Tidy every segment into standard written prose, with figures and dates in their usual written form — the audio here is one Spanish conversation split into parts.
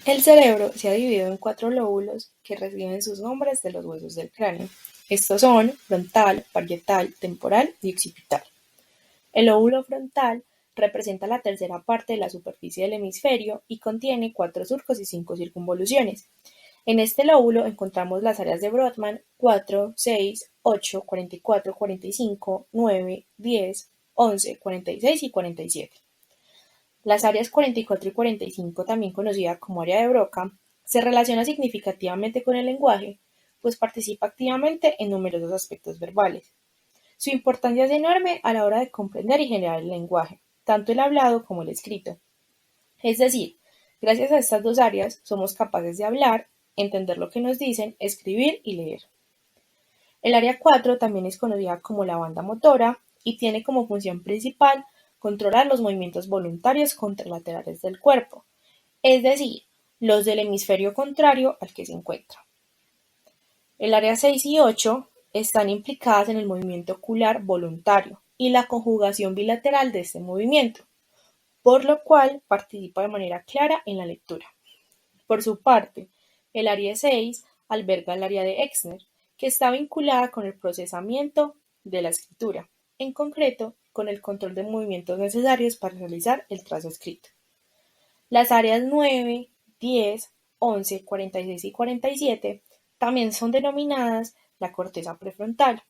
El cerebro se ha dividido en 4 lóbulos que reciben sus nombres de los huesos del cráneo. Estos son frontal, parietal, temporal y occipital. El lóbulo frontal representa la tercera parte de la superficie del hemisferio y contiene 4 surcos y 5 circunvoluciones. En este lóbulo encontramos las áreas de Brodmann 4, 6, 8, 44, 45, 9, 10, 11, 46 y 47. Las áreas 44 y 45, también conocida como área de Broca, se relaciona significativamente con el lenguaje, pues participa activamente en numerosos aspectos verbales. Su importancia es enorme a la hora de comprender y generar el lenguaje, tanto el hablado como el escrito. Es decir, gracias a estas dos áreas somos capaces de hablar, entender lo que nos dicen, escribir y leer. El área 4 también es conocida como la banda motora y tiene como función principal controlar los movimientos voluntarios contralaterales del cuerpo, es decir, los del hemisferio contrario al que se encuentra. El área 6 y 8 están implicadas en el movimiento ocular voluntario y la conjugación bilateral de este movimiento, por lo cual participa de manera clara en la lectura. Por su parte, el área 6 alberga el área de Exner, que está vinculada con el procesamiento de la escritura, en concreto con el control de movimientos necesarios para realizar el trazo escrito. Las áreas 9, 10, 11, 46 y 47 también son denominadas la corteza prefrontal.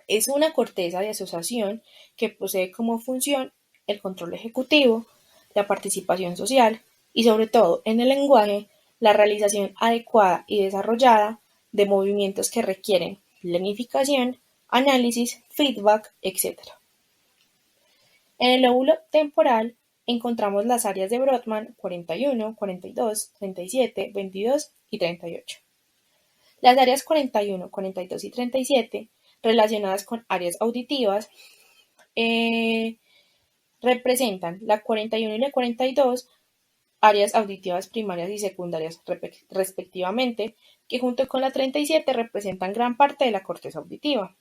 Es una corteza de asociación que posee como función el control ejecutivo, la participación social y, sobre todo en el lenguaje, la realización adecuada y desarrollada de movimientos que requieren planificación, análisis, feedback, etc. En el lóbulo temporal encontramos las áreas de Brodmann 41, 42, 37, 22 y 38. Las áreas 41, 42 y 37, relacionadas con áreas auditivas, eh, representan la 41 y la 42, áreas auditivas primarias y secundarias respectivamente, que junto con la 37 representan gran parte de la corteza auditiva.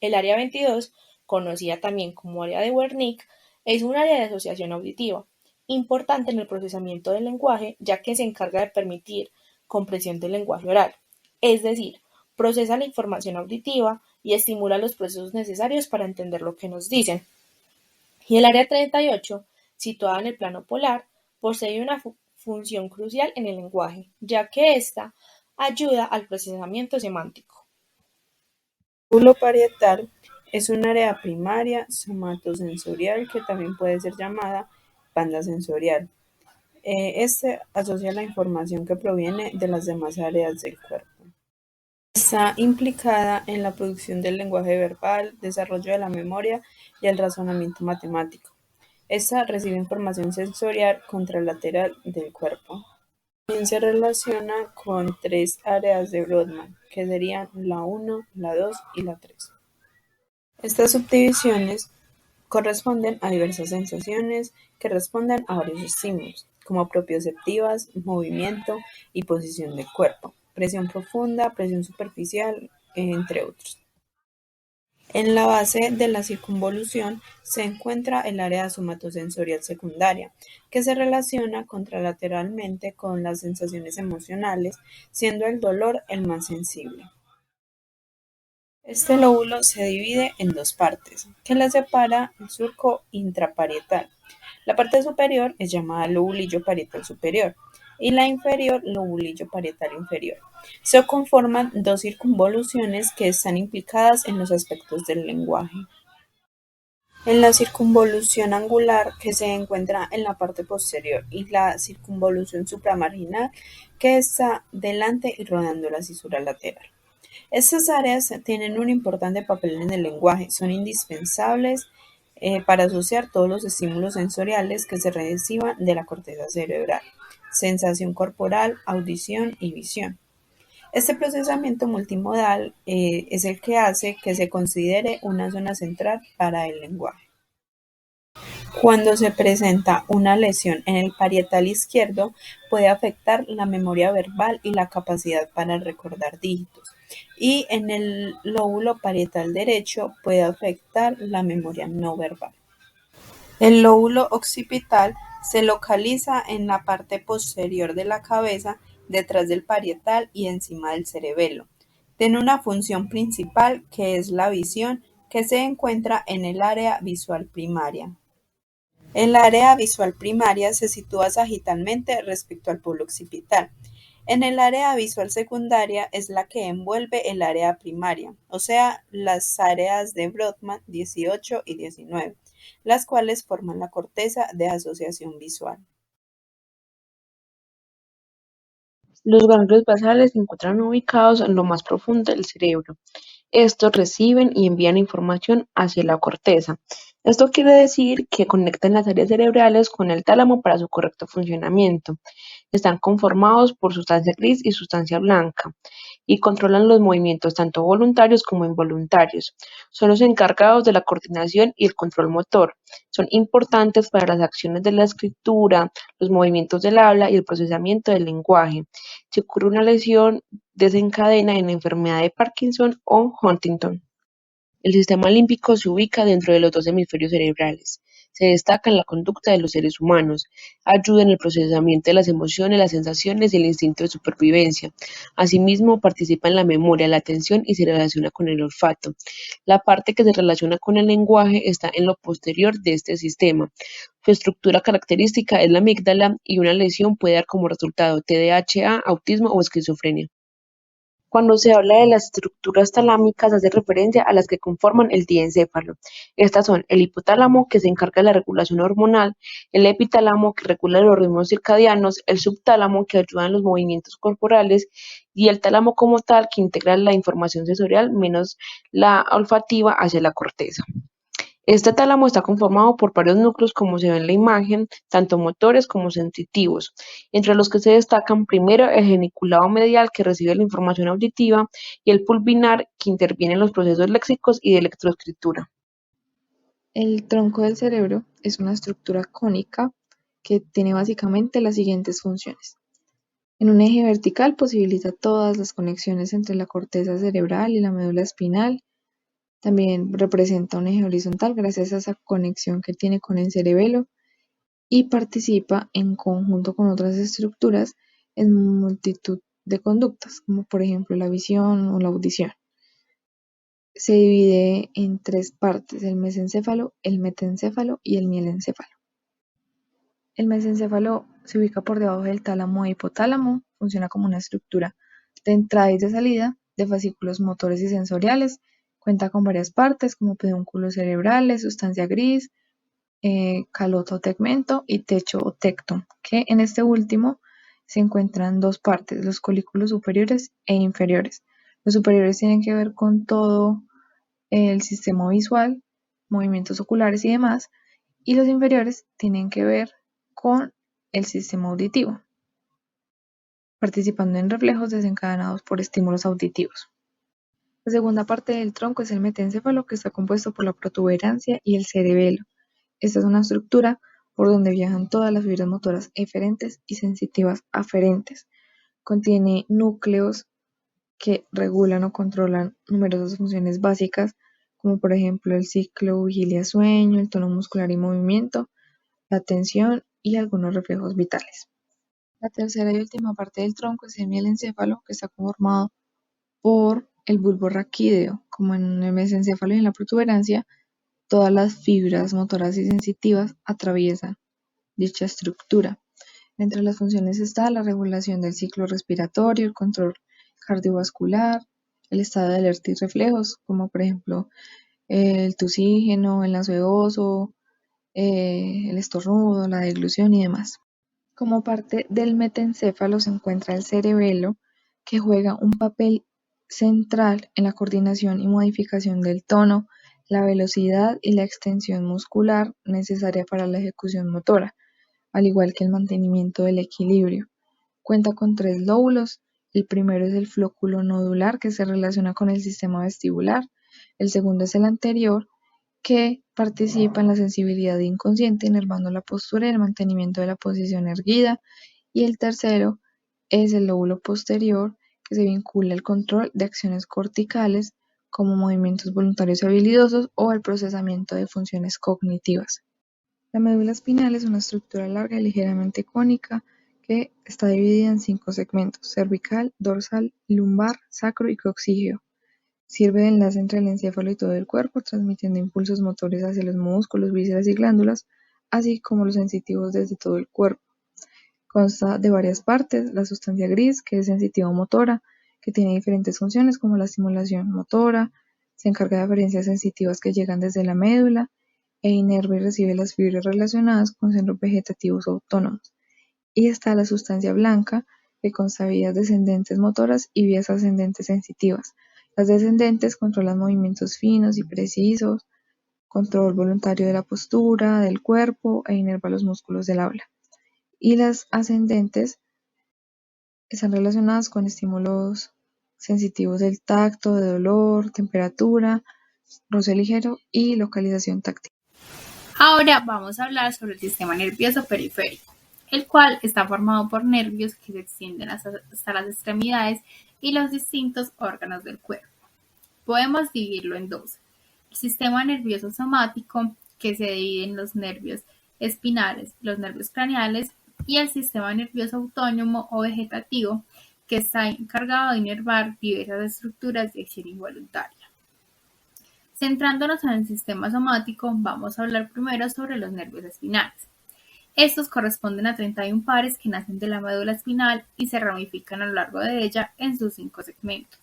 El área 22, conocida también como área de Wernicke, es un área de asociación auditiva, importante en el procesamiento del lenguaje, ya que se encarga de permitir comprensión del lenguaje oral, es decir, procesa la información auditiva y estimula los procesos necesarios para entender lo que nos dicen. Y el área 38, situada en el plano polar, posee una función crucial en el lenguaje, ya que ésta ayuda al procesamiento semántico. El lóbulo parietal es un área primaria somatosensorial que también puede ser llamada banda sensorial. Este asocia la información que proviene de las demás áreas del cuerpo. Está implicada en la producción del lenguaje verbal, desarrollo de la memoria y el razonamiento matemático. Esta recibe información sensorial contralateral del cuerpo. También se relaciona con 3 áreas de Brodmann, que serían la 1, la 2 y la 3. Estas subdivisiones corresponden a diversas sensaciones que responden a varios estímulos, como propioceptivas, movimiento y posición del cuerpo, presión profunda, presión superficial, entre otros. En la base de la circunvolución se encuentra el área somatosensorial secundaria, que se relaciona contralateralmente con las sensaciones emocionales, siendo el dolor el más sensible. Este lóbulo se divide en 2 partes, que la separa el surco intraparietal. La parte superior es llamada lobulillo parietal superior y la inferior lobulillo parietal inferior. Se conforman 2 circunvoluciones que están implicadas en los aspectos del lenguaje. En la circunvolución angular, que se encuentra en la parte posterior, y la circunvolución supramarginal, que está delante y rodeando la cisura lateral. Estas áreas tienen un importante papel en el lenguaje, son indispensables para asociar todos los estímulos sensoriales que se reciban de la corteza cerebral, sensación corporal, audición y visión. Este procesamiento multimodal es el que hace que se considere una zona central para el lenguaje. Cuando se presenta una lesión en el parietal izquierdo, puede afectar la memoria verbal y la capacidad para recordar dígitos, y en el lóbulo parietal derecho puede afectar la memoria no verbal. El lóbulo occipital Se localiza en la parte posterior de la cabeza, detrás del parietal y encima del cerebelo. Tiene una función principal que es la visión, que se encuentra en el área visual primaria. El área visual primaria se sitúa sagitalmente respecto al polo occipital. En el área visual secundaria es la que envuelve el área primaria, o sea, las áreas de Brodmann 18 y 19, las cuales forman la corteza de asociación visual. Los ganglios basales se encuentran ubicados en lo más profundo del cerebro. Estos reciben y envían información hacia la corteza. Esto quiere decir que conectan las áreas cerebrales con el tálamo para su correcto funcionamiento. Están conformados por sustancia gris y sustancia blanca y controlan los movimientos tanto voluntarios como involuntarios. Son los encargados de la coordinación y el control motor. Son importantes para las acciones de la escritura, los movimientos del habla y el procesamiento del lenguaje. Si ocurre una lesión, desencadena en la enfermedad de Parkinson o Huntington. El sistema límbico se ubica dentro de los dos hemisferios cerebrales. Se destaca en la conducta de los seres humanos. Ayuda en el procesamiento de las emociones, las sensaciones y el instinto de supervivencia. Asimismo, participa en la memoria, la atención y se relaciona con el olfato. La parte que se relaciona con el lenguaje está en lo posterior de este sistema. Su estructura característica es la amígdala y una lesión puede dar como resultado TDAH, autismo o esquizofrenia. Cuando se habla de las estructuras talámicas, hace referencia a las que conforman el diencéfalo. Estas son el hipotálamo, que se encarga de la regulación hormonal, el epitálamo, que regula los ritmos circadianos, el subtálamo, que ayuda en los movimientos corporales, y el tálamo como tal, que integra la información sensorial menos la olfativa hacia la corteza. Este tálamo está conformado por varios núcleos, como se ve en la imagen, tanto motores como sensitivos, entre los que se destacan primero el geniculado medial, que recibe la información auditiva, y el pulvinar, que interviene en los procesos léxicos y de electroescritura. El tronco del cerebro es una estructura cónica que tiene básicamente las siguientes funciones. En un eje vertical posibilita todas las conexiones entre la corteza cerebral y la médula espinal. También representa un eje horizontal gracias a esa conexión que tiene con el cerebelo y participa en conjunto con otras estructuras en multitud de conductas, como por ejemplo la visión o la audición. Se divide en tres partes: el mesencéfalo, el metencéfalo y el mielencéfalo. El mesencéfalo se ubica por debajo del tálamo e hipotálamo, funciona como una estructura de entrada y de salida de fascículos motores y sensoriales, cuenta con varias partes como pedúnculos cerebrales, sustancia gris, calota o tegmento y techo o tectum, que en este último se encuentran dos partes, los colículos superiores e inferiores. Los superiores tienen que ver con todo el sistema visual, movimientos oculares y demás, y los inferiores tienen que ver con el sistema auditivo, participando en reflejos desencadenados por estímulos auditivos. La segunda parte del tronco es el metencéfalo, que está compuesto por la protuberancia y el cerebelo. Esta es una estructura por donde viajan todas las fibras motoras eferentes y sensitivas aferentes. Contiene núcleos que regulan o controlan numerosas funciones básicas, como por ejemplo el ciclo vigilia-sueño, el tono muscular y movimiento, la atención y algunos reflejos vitales. La tercera y última parte del tronco es el mielencéfalo, que está conformado por el bulbo raquídeo. Como en el mesencéfalo y en la protuberancia, todas las fibras motoras y sensitivas atraviesan dicha estructura. Entre las funciones está la regulación del ciclo respiratorio, el control cardiovascular, el estado de alerta y reflejos, como por ejemplo el tusígeno, el gaseoso, el estornudo, la deglución y demás. Como parte del metencéfalo se encuentra el cerebelo, que juega un papel central en la coordinación y modificación del tono, la velocidad y la extensión muscular necesaria para la ejecución motora, al igual que el mantenimiento del equilibrio. Cuenta con tres lóbulos. El primero es el flóculo nodular, que se relaciona con el sistema vestibular. El segundo es el anterior, que participa en la sensibilidad inconsciente, inervando la postura y el mantenimiento de la posición erguida. Y el tercero es el lóbulo posterior, que se vincula al control de acciones corticales, como movimientos voluntarios y habilidosos o el procesamiento de funciones cognitivas. La médula espinal es una estructura larga y ligeramente cónica que está dividida en 5 segmentos: cervical, dorsal, lumbar, sacro y coxígeo. Sirve de enlace entre el encéfalo y todo el cuerpo, transmitiendo impulsos motores hacia los músculos, vísceras y glándulas, así como los sensitivos desde todo el cuerpo. Consta de varias partes: la sustancia gris, que es sensitivo-motora, que tiene diferentes funciones como la estimulación motora, se encarga de aferencias sensitivas que llegan desde la médula, e inerva y recibe las fibras relacionadas con centros vegetativos autónomos. Y está la sustancia blanca, que consta de vías descendentes motoras y vías ascendentes sensitivas. Las descendentes controlan movimientos finos y precisos, control voluntario de la postura, del cuerpo e inerva los músculos del habla. Y las ascendentes están relacionadas con estímulos sensitivos del tacto, de dolor, temperatura, roce ligero y localización táctil. Ahora vamos a hablar sobre el sistema nervioso periférico, el cual está formado por nervios que se extienden hasta las extremidades y los distintos órganos del cuerpo. Podemos dividirlo en dos: el sistema nervioso somático, que se divide en los nervios espinales, los nervios craneales, y el sistema nervioso autónomo o vegetativo, que está encargado de inervar diversas estructuras de acción involuntaria. Centrándonos en el sistema somático, vamos a hablar primero sobre los nervios espinales. Estos corresponden a 31 pares que nacen de la médula espinal y se ramifican a lo largo de ella en sus 5 segmentos.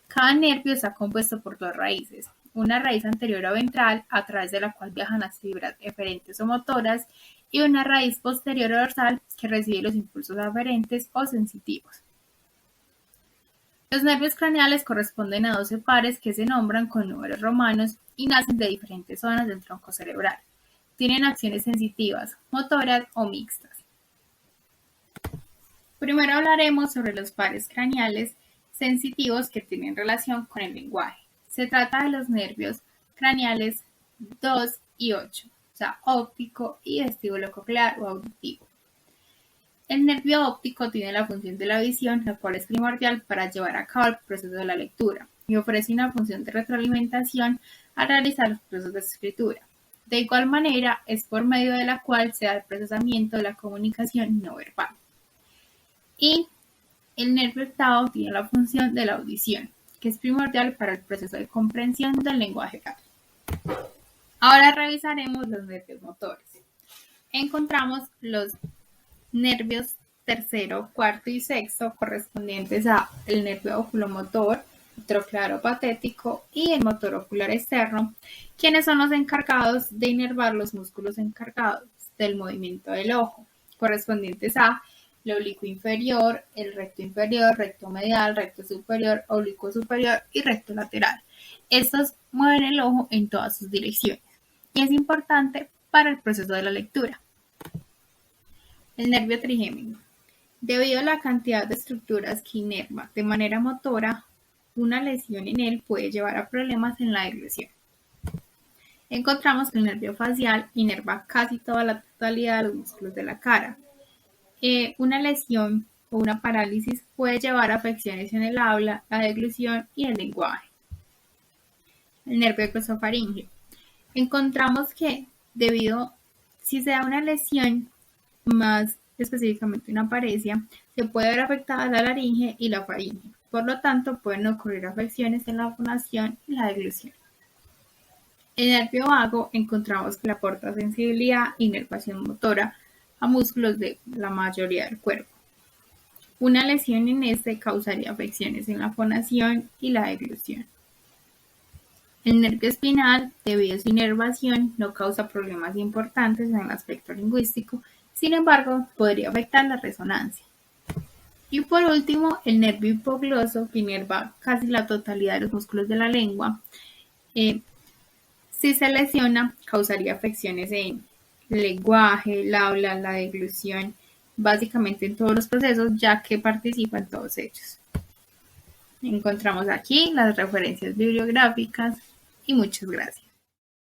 Cada nervio está compuesto por 2 raíces: una raíz anterior o ventral, a través de la cual viajan las fibras eferentes o motoras, y una raíz posterior o dorsal, que recibe los impulsos aferentes o sensitivos. Los nervios craneales corresponden a 12 pares que se nombran con números romanos y nacen de diferentes zonas del tronco cerebral. Tienen acciones sensitivas, motoras o mixtas. Primero hablaremos sobre los pares craneales sensitivos que tienen relación con el lenguaje. Se trata de los nervios craneales 2 y 8, o sea, óptico y vestíbulo coclear o auditivo. El nervio óptico tiene la función de la visión, la cual es primordial para llevar a cabo el proceso de la lectura, y ofrece una función de retroalimentación al realizar los procesos de escritura. De igual manera, es por medio de la cual se da el procesamiento de la comunicación no verbal. Y el nervio octavo tiene la función de la audición, que es primordial para el proceso de comprensión del lenguaje oral. Ahora revisaremos los nervios motores. Encontramos los nervios tercero, cuarto y sexto, correspondientes a el nervio oculomotor, troclear patético y el motor ocular externo, quienes son los encargados de inervar los músculos encargados del movimiento del ojo, correspondientes a el oblicuo inferior, el recto medial, recto superior, oblicuo superior y recto lateral. Estos mueven el ojo en todas sus direcciones y es importante para el proceso de la lectura. El nervio trigémino. Debido a la cantidad de estructuras que inerva de manera motora, una lesión en él puede llevar a problemas en la deglución. Encontramos que el nervio facial inerva casi toda la totalidad de los músculos de la cara. Una lesión o una parálisis puede llevar a afecciones en el habla, la deglución y el lenguaje. El nervio glosofaríngeo. Encontramos que si se da una lesión, más específicamente una paresia, se puede ver afectada la laringe y la faringe. Por lo tanto, pueden ocurrir afecciones en la fonación y la deglución. El nervio vago, encontramos que le aporta sensibilidad e inervación motora a músculos de la mayoría del cuerpo. Una lesión en este causaría afecciones en la fonación y la deglución. El nervio espinal, debido a su inervación, no causa problemas importantes en el aspecto lingüístico, sin embargo, podría afectar la resonancia. Y por último, el nervio hipogloso, que inerva casi la totalidad de los músculos de la lengua. Si se lesiona, causaría afecciones en el lenguaje, el habla, la deglución, básicamente en todos los procesos, ya que participa en todos ellos. Encontramos aquí las referencias bibliográficas y muchas gracias.